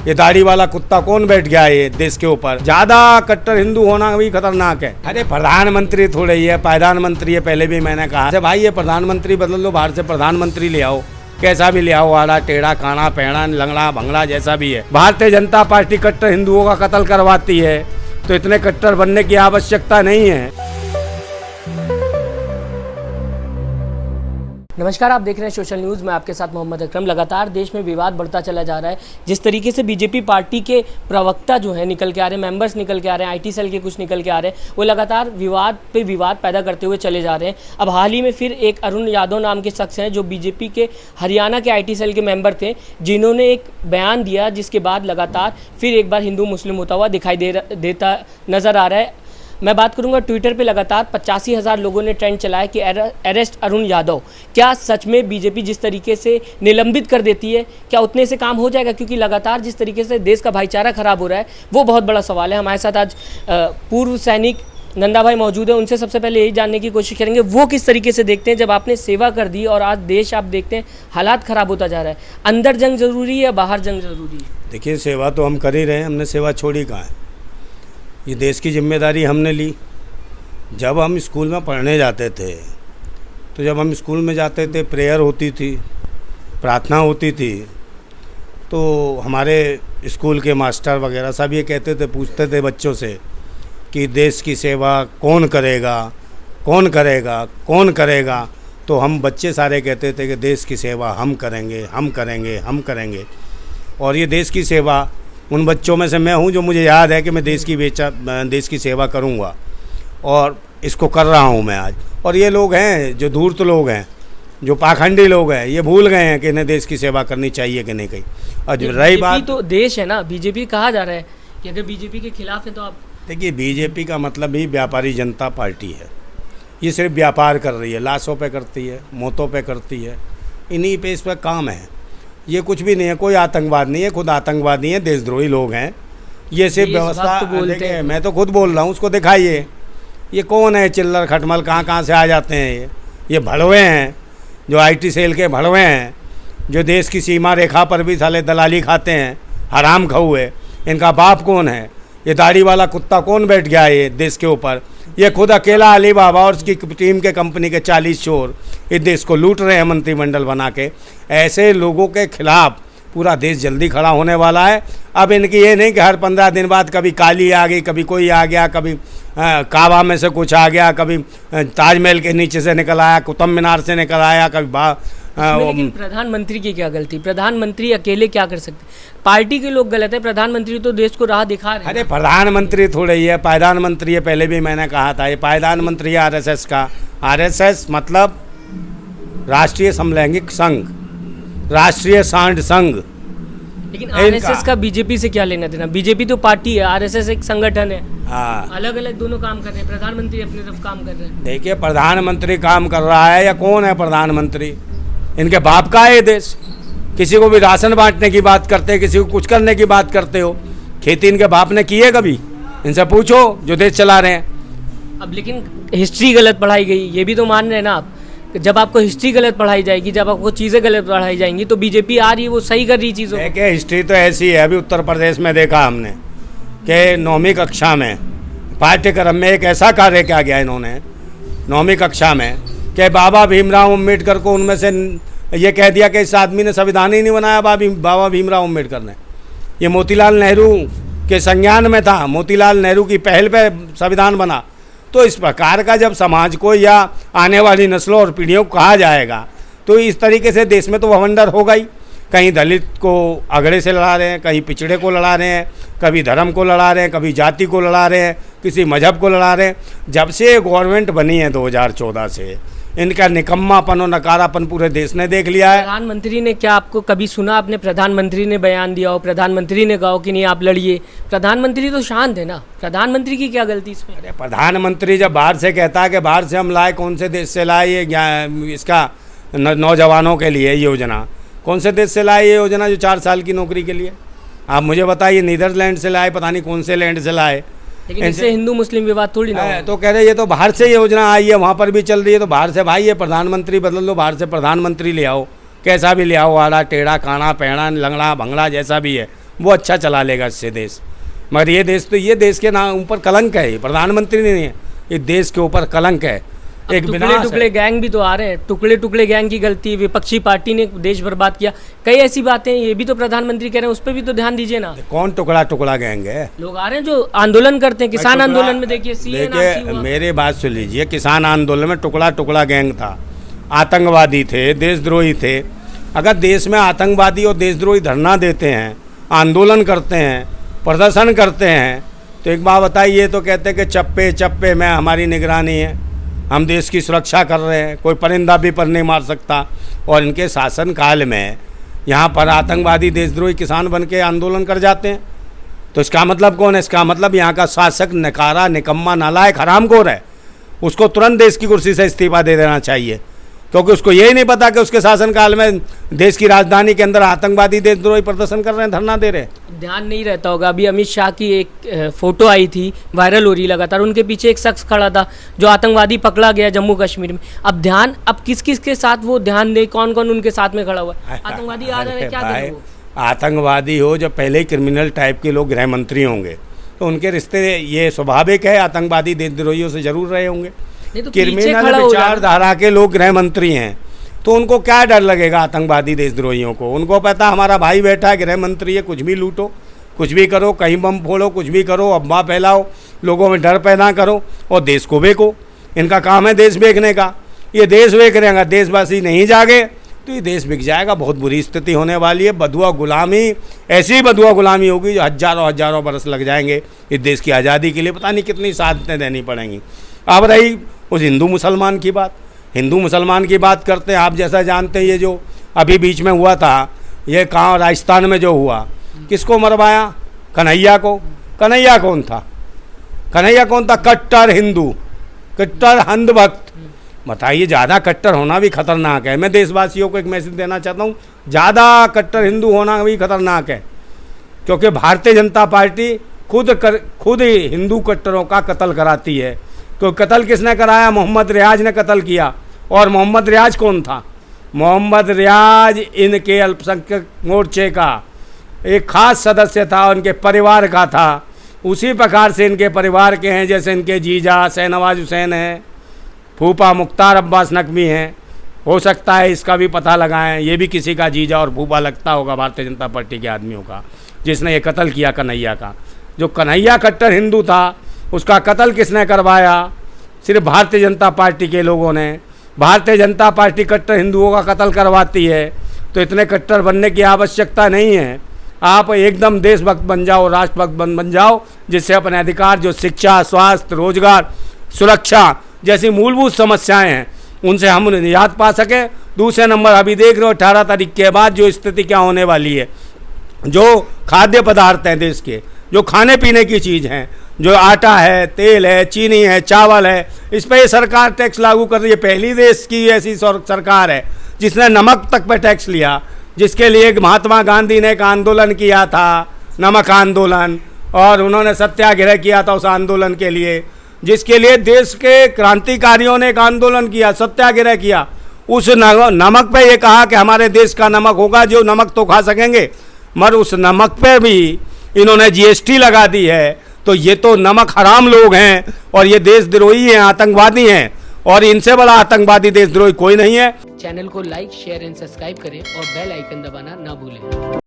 ये दाढ़ी वाला कुत्ता कौन बैठ गया है ये देश के ऊपर? ज्यादा कट्टर हिंदू होना भी खतरनाक है। अरे प्रधानमंत्री थोड़े ही है, प्रधानमंत्री है। पहले भी मैंने कहा अरे भाई ये प्रधानमंत्री बदल लो, बाहर से प्रधानमंत्री ले आओ, कैसा भी ले आओ, आड़ा टेढ़ा काना पैणा लंगड़ा भंगड़ा जैसा भी है। भारतीय जनता पार्टी कट्टर हिंदुओं का कत्ल करवाती है, तो इतने कट्टर बनने की आवश्यकता नहीं है। नमस्कार, आप देख रहे हैं सोशल न्यूज़। मैं आपके साथ मोहम्मद अकरम। लगातार देश में विवाद बढ़ता चला जा रहा है। जिस तरीके से बीजेपी पार्टी के प्रवक्ता जो है निकल के आ रहे हैं, मेंबर्स निकल के आ रहे हैं, आईटी सेल के कुछ निकल के आ रहे हैं, वो लगातार विवाद पे विवाद पैदा करते हुए चले जा रहे हैं। अब हाल ही में फिर एक अरुण यादव नाम के शख्स हैं जो बीजेपी के हरियाणा के आईटी सेल के मेंबर थे, जिन्होंने एक बयान दिया जिसके बाद लगातार फिर एक बार हिंदू मुस्लिम होता हुआ दिखाई देता नज़र आ रहा है। मैं बात करूंगा ट्विटर पे लगातार 85,000 लोगों ने ट्रेंड चलाया कि अरेस्ट अरुण यादव। क्या सच में बीजेपी जिस तरीके से निलंबित कर देती है, क्या उतने से काम हो जाएगा? क्योंकि लगातार जिस तरीके से देश का भाईचारा खराब हो रहा है वो बहुत बड़ा सवाल है। हमारे साथ आज पूर्व सैनिक नंदा भाई मौजूद है। उनसे सबसे पहले यही जानने की कोशिश करेंगे वो किस तरीके से देखते हैं जब आपने सेवा कर दी और आज देश आप देखते हैं हालात ख़राब होता जा रहा है। अंदर जंग ज़रूरी है या बाहर जंग ज़रूरी है? देखिए, सेवा तो हम कर ही रहे हैं, हमने सेवा छोड़ी कहाँ है। ये देश की जिम्मेदारी हमने ली। जब हम स्कूल में पढ़ने जाते थे, तो जब हम स्कूल में जाते थे प्रेयर होती थी, प्रार्थना होती थी, तो हमारे स्कूल के मास्टर वगैरह सब ये कहते थे, पूछते थे बच्चों से कि देश की सेवा कौन करेगा, कौन करेगा, कौन करेगा। तो हम बच्चे सारे कहते थे कि देश की सेवा हम करेंगे, हम करेंगे, हम करेंगे। और ये देश की सेवा उन बच्चों में से मैं हूँ जो मुझे याद है कि मैं देश की सेवा करूँगा, और इसको कर रहा हूँ मैं आज। और ये लोग हैं जो धूर्त लोग हैं, जो पाखंडी लोग हैं, ये भूल गए हैं कि इन्हें देश की सेवा करनी चाहिए कि नहीं कहीं। और जो रही बात, तो देश है ना, बीजेपी कहा जा रहा है कि अगर बीजेपी के खिलाफ है तो आप देखिए, बीजेपी का मतलब ही व्यापारी जनता पार्टी है। ये सिर्फ व्यापार कर रही है, लाशों पे करती है, मौतों पे करती है, इन्हीं पे इस पर काम है। ये कुछ भी नहीं है, कोई आतंकवाद नहीं है, खुद आतंकवाद नहीं है, देशद्रोही लोग हैं। ये सिर्फ व्यवस्था बोलते हैं। मैं तो खुद बोल रहा हूँ, उसको दिखाइए ये कौन है चिल्लर खटमल, कहाँ से आ जाते हैं ये भड़वे हैं, जो आईटी सेल के भड़वे हैं, जो देश की सीमा रेखा पर भी साले दलाली खाते हैं, हराम खौए। इनका बाप कौन है? ये दाढ़ी वाला कुत्ता कौन बैठ गया है ये देश के ऊपर? ये खुद अकेला अली बाबा और उसकी टीम के कंपनी के 40 चोर इस देश को लूट रहे हैं मंत्रिमंडल बना के। ऐसे लोगों के खिलाफ पूरा देश जल्दी खड़ा होने वाला है। अब इनकी ये नहीं कि हर 15 दिन बाद कभी काली आ गई, कभी कोई आ गया, कभी काबा में से कुछ आ गया, कभी ताजमहल के नीचे से निकल आया, कुतुब मीनार से निकल आया, कभी लेकिन प्रधानमंत्री की क्या गलती? प्रधानमंत्री अकेले क्या कर सकते? पार्टी के लोग गलत है, प्रधानमंत्री तो देश को राह दिखा रहे हैं। अरे प्रधानमंत्री थोड़े ही है, प्रधानमंत्री है। पहले भी मैंने कहा था, ये प्रधानमंत्री है आरएसएस का। आरएसएस मतलब राष्ट्रीय समलैंगिक संघ, राष्ट्रीय सांड संघ। लेकिन आरएसएस का बीजेपी से क्या लेना देना? बीजेपी तो पार्टी है, आरएसएस एक संगठन है। हाँ, अलग अलग दोनों काम कर रहे हैं। प्रधानमंत्री अपनी तरफ काम कर रहे हैं। देखिए, प्रधानमंत्री काम कर रहा है या कौन है प्रधानमंत्री? इनके बाप का है ये देश। किसी को भी राशन बांटने की बात करते हैं, किसी को कुछ करने की बात करते हो। खेती इनके बाप ने की है कभी? इनसे पूछो जो देश चला रहे हैं। अब लेकिन हिस्ट्री गलत पढ़ाई गई, ये भी तो मान रहे हैं ना आप। जब आपको हिस्ट्री गलत पढ़ाई जाएगी, जब आपको चीज़ें गलत पढ़ाई जाएंगी, तो बीजेपी आ रही है वो सही कर रही चीज़ों। देखिए, हिस्ट्री तो ऐसी है। अभी उत्तर प्रदेश में देखा हमने कि 9वीं कक्षा में पाठ्यक्रम में एक ऐसा कार्य किया गया इन्होंने 9वीं कक्षा में कि बाबा भीमराव अम्बेडकर को उनमें से ये कह दिया कि इस आदमी ने संविधान ही नहीं बनाया, बाबा भीमराव अम्बेडकर ने। ये मोतीलाल नेहरू के संज्ञान में था, मोतीलाल नेहरू की पहल पे संविधान बना। तो इस प्रकार का जब समाज को या आने वाली नस्लों और पीढ़ियों को कहा जाएगा, तो इस तरीके से देश में तो भवंडर होगा ही। कहीं दलित को अगड़े से लड़ा रहे हैं, कहीं पिछड़े को लड़ा रहे हैं, कभी धर्म को लड़ा रहे हैं, कभी जाति को लड़ा रहे हैं, किसी मजहब को लड़ा रहे हैं। जब से गवर्नमेंट बनी है 2014 से, इनका निकम्मापन और नकारापन पूरे देश ने देख लिया है। प्रधानमंत्री ने क्या आपको कभी सुना आपने प्रधानमंत्री ने बयान दिया हो, प्रधानमंत्री ने कहा कि नहीं आप लड़िए? प्रधानमंत्री तो शांत है ना, प्रधानमंत्री की क्या गलती इसमें? अरे प्रधानमंत्री जब बाहर से कहता है कि बाहर से हम लाए, कौन से देश से लाए ये इसका नौजवानों के लिए योजना? कौन से देश से लाए ये योजना जो 4 साल की नौकरी के लिए? आप मुझे बताइए। नीदरलैंड से लाए, पता नहीं कौन से लैंड से लाए। लेकिन इससे हिंदू मुस्लिम विवाद थोड़ी ना है। तो कह रहे ये तो बाहर से योजना आई है, वहाँ पर भी चल रही है, तो बाहर से भाई ये प्रधानमंत्री बदल लो, बाहर से प्रधानमंत्री ले आओ, कैसा भी ले आओ, आड़ा टेढ़ा काना पैणा लंगड़ा भंगड़ा जैसा भी है, वो अच्छा चला लेगा इससे देश। मगर ये देश के नाम ऊपर कलंक है, ये प्रधानमंत्री नहीं है, ये देश के ऊपर कलंक है, एक टुकड़े टुकड़े गैंग भी तो आ रहे हैं, टुकड़े टुकड़े गैंग की गलती, विपक्षी पार्टी ने देश बर्बाद किया, कई ऐसी बातें, ये भी तो प्रधानमंत्री कह रहे हैं, उस पर भी तो ध्यान दीजिए ना। कौन टुकड़ा टुकड़ा गैंग है? लोग आ रहे हैं जो आंदोलन करते हैं, किसान आंदोलन में देखिए मेरे बात सुन लीजिए, किसान आंदोलन में टुकड़ा टुकड़ा गैंग था, आतंकवादी थे, देशद्रोही थे। अगर देश में आतंकवादी और देशद्रोही धरना देते हैं, आंदोलन करते हैं, प्रदर्शन करते हैं, तो एक बात बताइए, तो कहते हैं कि चप्पे चप्पे में हमारी निगरानी है, हम देश की सुरक्षा कर रहे हैं, कोई परिंदा भी पर नहीं मार सकता। और इनके शासन काल में यहाँ पर आतंकवादी देशद्रोही किसान बन के आंदोलन कर जाते हैं, तो इसका मतलब कौन है? इसका मतलब यहाँ का शासक नकारा, निकम्मा, नालायक, हरामखोर है, उसको तुरंत देश की कुर्सी से इस्तीफा दे देना चाहिए, क्योंकि उसको यही नहीं पता कि उसके शासनकाल में देश की राजधानी के अंदर आतंकवादी देशद्रोही प्रदर्शन कर रहे हैं, धरना दे रहे हैं। ध्यान नहीं रहता होगा, अभी अमित शाह की एक फोटो आई थी, वायरल हो रही लगातार, उनके पीछे एक शख्स खड़ा था जो आतंकवादी पकड़ा गया जम्मू कश्मीर में। अब ध्यान, अब किस किस के साथ वो ध्यान दे, कौन कौन उनके साथ में खड़ा हुआ है? आतंकवादी आ रहे हैं, क्या करें वो? आतंकवादी हो, जब पहले ही क्रिमिनल टाइप के लोग गृह मंत्री होंगे तो उनके रिश्ते, ये स्वाभाविक है, आतंकवादी देशद्रोहियों से जरूर रहे होंगे। तो क्रिमिनल विचारधारा के लोग गृह मंत्री हैं, तो उनको क्या डर लगेगा आतंकवादी देशद्रोहियों को? उनको पता हमारा भाई बैठा है, गृह मंत्री है, कुछ भी लूटो, कुछ भी करो, कहीं बम फोड़ो, कुछ भी करो, अफवाह फैलाओ, लोगों में डर पैदा करो और देश को बेको। इनका काम है देश बेचने का। ये देश बेच रहे हैं, देशवासी नहीं जागे तो ये देश बिक जाएगा, बहुत बुरी स्थिति होने वाली है। बदुआ गुलामी, ऐसी बदुआ गुलामी होगी जो हजारों हजारों बरस लग जाएंगे इस देश की आज़ादी के लिए, पता नहीं कितनी शहादतें देनी पड़ेंगी। अब रही उस हिंदू मुसलमान की बात, हिंदू मुसलमान की बात करते हैं। आप जैसा जानते हैं, ये जो अभी बीच में हुआ था, ये कहाँ राजस्थान में जो हुआ, किसको मरवाया? कन्हैया को। कन्हैया कौन था? कन्हैया कौन था? कट्टर हिंदू, कट्टर अंधभक्त। बताइए, ज़्यादा कट्टर होना भी खतरनाक है। मैं देशवासियों को एक मैसेज देना चाहता हूँ, ज़्यादा कट्टर हिंदू होना भी खतरनाक है, क्योंकि भारतीय जनता पार्टी खुद ही हिंदू कट्टरों का कत्ल कराती है। तो कत्ल किसने कराया? मोहम्मद रियाज ने कत्ल किया। और मोहम्मद रियाज कौन था? मोहम्मद रियाज इनके अल्पसंख्यक मोर्चे का एक खास सदस्य था, उनके परिवार का था। उसी प्रकार से इनके परिवार के हैं, जैसे इनके जीजा शहनवाज हुसैन हैं, फूफा मुख्तार अब्बास नकवी हैं। हो सकता है इसका भी पता लगाएं, ये भी किसी का जीजा और फूफा लगता होगा भारतीय जनता पार्टी के आदमियों का, जिसने ये कत्ल किया कन्हैया का। जो कन्हैया कट्टर हिंदू था, उसका कत्ल किसने करवाया? सिर्फ भारतीय जनता पार्टी के लोगों ने। भारतीय जनता पार्टी कट्टर हिंदुओं का कत्ल करवाती है, तो इतने कट्टर बनने की आवश्यकता नहीं है। आप एकदम देशभक्त बन जाओ, राष्ट्रभक्त बन जाओ, जिससे अपने अधिकार, जो शिक्षा, स्वास्थ्य, रोजगार, सुरक्षा जैसी मूलभूत समस्याएं हैं, उनसे हम निजात पा सके। दूसरे नंबर, अभी देख रहे हो 18 तारीख के बाद जो स्थिति क्या होने वाली है, जो खाद्य पदार्थ हैं देश के, जो खाने पीने की चीज़ हैं, जो आटा है, तेल है, चीनी है, चावल है, इस पर सरकार टैक्स लागू कर रही है। पहली देश की ऐसी सरकार है जिसने नमक तक पे टैक्स लिया, जिसके लिए महात्मा गांधी ने एक आंदोलन किया था, नमक आंदोलन, और उन्होंने सत्याग्रह किया था उस आंदोलन के लिए, जिसके लिए देश के क्रांतिकारियों ने एक आंदोलन किया, सत्याग्रह किया। उस नमक पे ये कहा कि हमारे देश का नमक होगा, जो नमक तो खा सकेंगे, मगर उस नमक पे भी इन्होंने जीएसटी लगा दी है। तो ये तो नमक हराम लोग हैं और ये देशद्रोही हैं, आतंकवादी हैं, और इनसे बड़ा आतंकवादी देशद्रोही कोई नहीं है। चैनल को लाइक, शेयर एंड सब्सक्राइब करें और बेल आइकन दबाना ना भूलें।